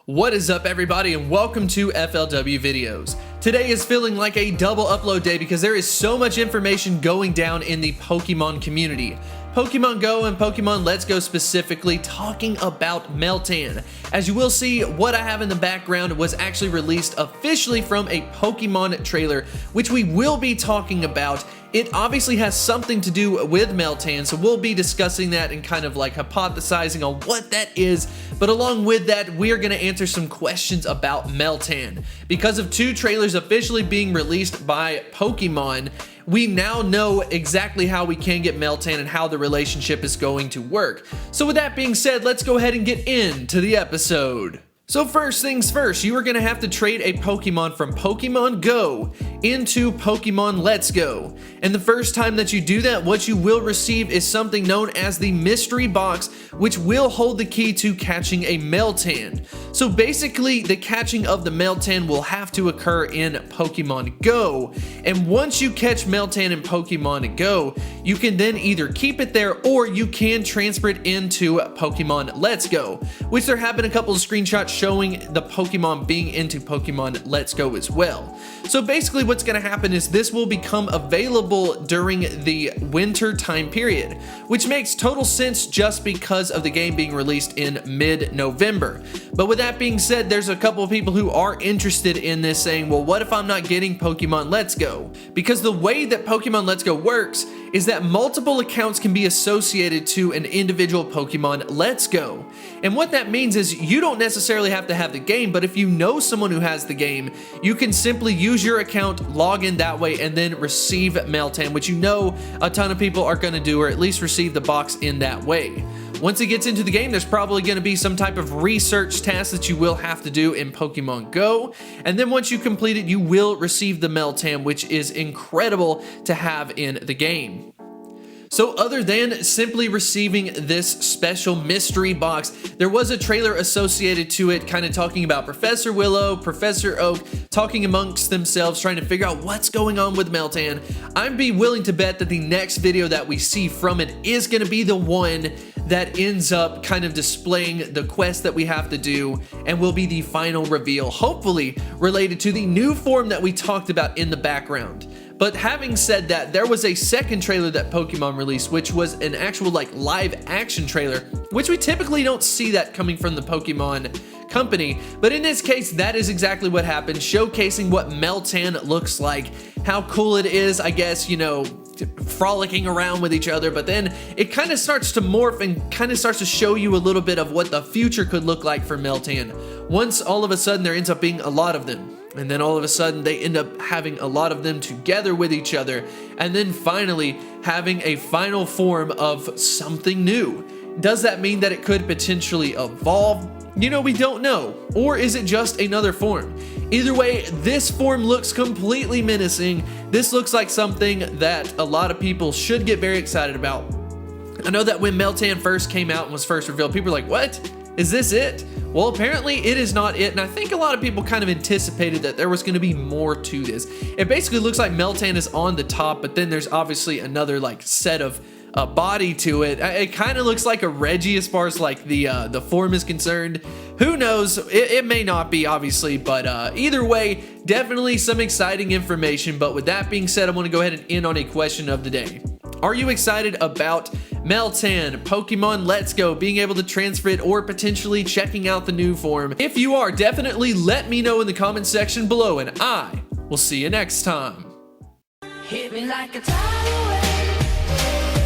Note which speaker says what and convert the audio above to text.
Speaker 1: What is up, everybody, and welcome to FLW Videos. Today is feeling like a double upload day because there is so much information going down in the Pokemon community. Pokemon Go and Pokemon Let's Go specifically talking about Meltan. As you will see, what I have in the background was actually released officially from a Pokemon trailer, which we will be talking about. It obviously has something to do with Meltan, so we'll be discussing that and kind of like hypothesizing on what that is. But along with that, we are going to answer some questions about Meltan. Because of two trailers officially being released by Pokemon, we now know exactly how we can get Meltan and how the relationship is going to work. So with that being said, let's go ahead and get into the episode. So first things first, you are going to have to trade a Pokemon from Pokemon Go into Pokemon Let's Go. And the first time that you do that, what you will receive is something known as the mystery box, which will hold the key to catching a Meltan. So basically, the catching of the Meltan will have to occur in Pokemon Go. And once you catch Meltan in Pokemon Go, you can then either keep it there or you can transfer it into Pokemon Let's Go, which there have been a couple of screenshots showing the Pokemon being into Pokemon Let's Go as well. So basically what's going to happen is this will become available during the winter time period, which makes total sense just because of the game being released in mid-November. But with that being said, there's a couple of people who are interested in this saying, well, what if I'm not getting Pokemon Let's Go? Because the way that Pokemon Let's Go works is that multiple accounts can be associated to an individual Pokemon Let's Go. And what that means is you don't necessarily have to have the game, but if you know someone who has the game, you can simply use your account, log in that way, and then receive Meltan, which you know a ton of people are going to do, or at least receive the box in that way. Once it gets into the game, there's probably going to be some type of research task that you will have to do in Pokemon Go. And then once you complete it, you will receive the Meltan, which is incredible to have in the game. So other than simply receiving this special mystery box, there was a trailer associated to it kind of talking about Professor Willow, Professor Oak, talking amongst themselves, trying to figure out what's going on with Meltan. I'd be willing to bet that the next video that we see from it is going to be the one that ends up kind of displaying the quest that we have to do and will be the final reveal, hopefully related to the new form that we talked about in the background. But having said that, there was a second trailer that Pokemon released, which was an actual like live action trailer, which we typically don't see that coming from the Pokemon company. But in this case, that is exactly what happened, showcasing what Meltan looks like, how cool it is, I guess, you know, frolicking around with each other. But then it kind of starts to morph and kind of starts to show you a little bit of what the future could look like for Meltan. Once all of a sudden there ends up being a lot of them. And then all of a sudden they end up having a lot of them together with each other. And then finally having a final form of something new. Does that mean that it could potentially evolve? You know, we don't know. Or is it just another form? Either way, this form looks completely menacing. This looks like something that a lot of people should get very excited about. I know that when Meltan first came out and was first revealed, people were like, what? Is this it? Well, apparently it is not it, and I think a lot of people kind of anticipated that there was going to be more to this. It basically looks like Meltan is on the top, but then there's obviously another like set of body to it. It kind of looks like a Reggie as far as like the form is concerned. Who knows? It may not be, obviously, but either way, definitely some exciting information. But with that being said, I want to go ahead and end on a question of the day. Are you excited about Meltan, Pokemon Let's Go, being able to transfer it, or potentially checking out the new form? If you are, definitely let me know in the comment section below, and I will see you next time.
Speaker 2: Hit me like a tidal wave.